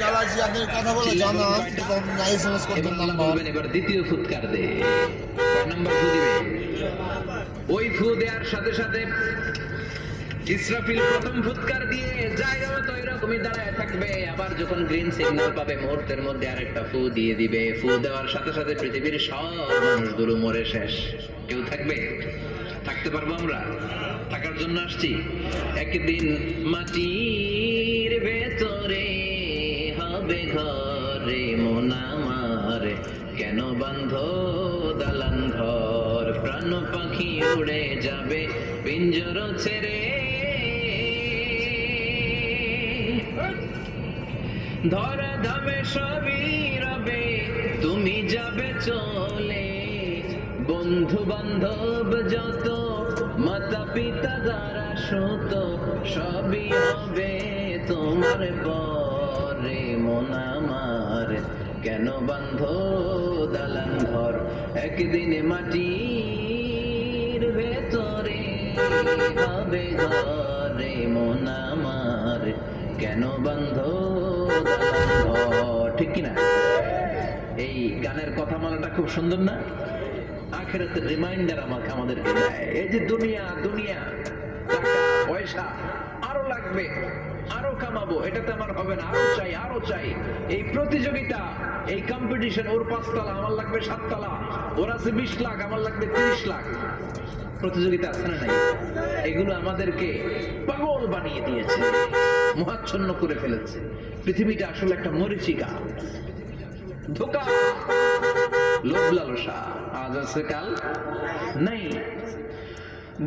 যারা জিয়াদের কথা বলে জানান এসএমএস করতে নাম্বার। এবার দ্বিতীয় ফুৎকার দে। কয় নাম্বার ফু দিবে? ওই ফু দেওয়ার সাথে সাথে ইসরাফিল প্রথম ফুৎকার দিয়ে যাই হবে তো এরকমই দাঁড়ায় থাকবে। আবার যখন গ্রিন সিগন্যাল পাবে মুহূর্তের মধ্যে আরেকটা ফু দিয়ে দিবে। ফু দেওয়ার সাথে সাথে পৃথিবীর সব মানুষগুলো মরে শেষ। কেউ থাকবে? থাকতে পারবো আমরা? থাকার জন্য আসছি। একদিন মাটির ভেতরে হবে ঘরে মন আমার, কেন বান্ধ দালান ঘর, প্রাণ পাখি উড়ে যাবে পিঞ্জর ছেড়ে, ধরা ধামে সবই রবে তুমি যাবে চলে, বন্ধু বান্ধব যত মাতা পিতা দ্বারা সত সবই হবে তোমার পরে মন আমার, কেন বান্ধ দালান ঘর, একদিন মাটির ভেতরে হবে ঘরে মন আমার, কেন বান্ধ দালান ঘর। ঠিক কিনা? এই গানের কথা মালাটা খুব সুন্দর না? আখিরাতের রিমাইন্ডার আমাদেরকে দেয়। এই যে দুনিয়া দুনিয়া, টাকা পয়সা আরো লাগবে, আরো কামাবো, এটাতে আমার হবে না, আরো চাই আরো চাই। এই প্রতিযোগিতা, এই কম্পিটিশন, ওর 5 তলা আমার লাগবে 7 তলা, ওর আছে 20 লাখ আমার লাগবে 30 লাখ। প্রতিযোগিতা আছে না নাই? এগুলো আমাদেরকে পাগল বানিয়ে দিয়েছে, মোহাচ্ছন্ন করে ফেলেছে। পৃথিবীটা আসলে একটা মরীচিকা, ধোঁকা, লোভ লালসা, আজ আছে কাল নাই।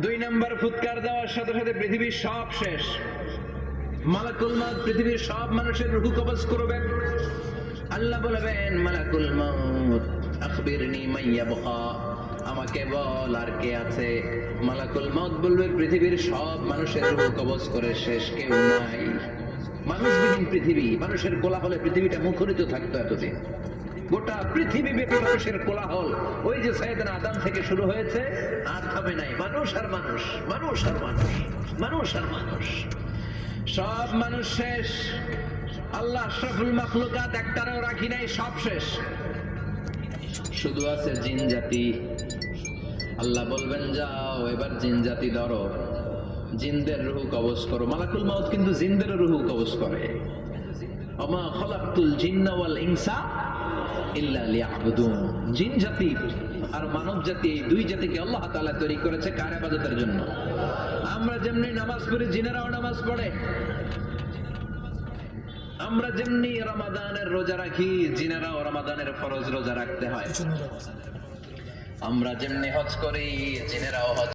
2 নাম্বার ফুৎকার দেওয়ার সাথে সাথে পৃথিবীর সব শেষ। মালাকুল মউত পৃথিবীর সব মানুষের রূহ কবজ করবেন। আল্লাহ বলবেন, মালাকুল মউত আখবিরনি মান ইয়াবকা, আমাকে বল আর কে আছে। মালাকুল মউত বলবে, পৃথিবীর সব মানুষের রূহ কবজ করে শেষ, কেউ নাই। মানুষবিহীন পৃথিবী, মানুষের কোলাহলে পৃথিবীটা মুখরিত থাকতো এতদিন। গোটা পৃথিবী ব্যাপী মানুষের কোলাহল, ওই যে সাইয়েদনা আদম থেকে শুরু হয়েছে, আর থামে নাই। মানুষ আর মানুষ, মানুষ আর মানুষ, মানুষ আর মানুষ, সব মানুষ শেষ। আল্লাহ আশরাফুল মাখলুকাত একটারও রাখি নাই, সব শেষ। শুধু আছে জিন জাতি। আল্লাহ বলবেন, যাও এবার জিন জাতি ধরো, জিনদের রূহ কবজ করো। মালাকুল মউত কিন্তু জিনদের রূহ কবজ করে। ওমা খালাকতুল জিন্না ওয়াল ইনসা ইল্লা লিয়াবুদুন। জিন জাতি আর মানব জাতি, এই 2 জাতিকে আল্লাহ তাআলা তৈরি করেছে কার ইবাদতের জন্য। আমরা যেমনি নামাজ পড়ি, জিনেরাও নামাজ পড়ে। আমরা যেমনি রমাদানের রোজা রাখি, জিনেরাও রমাদানের ফরজ রোজা রাখতে হয়। আমরা যেমনি হজ করি, জিনেরাও হজ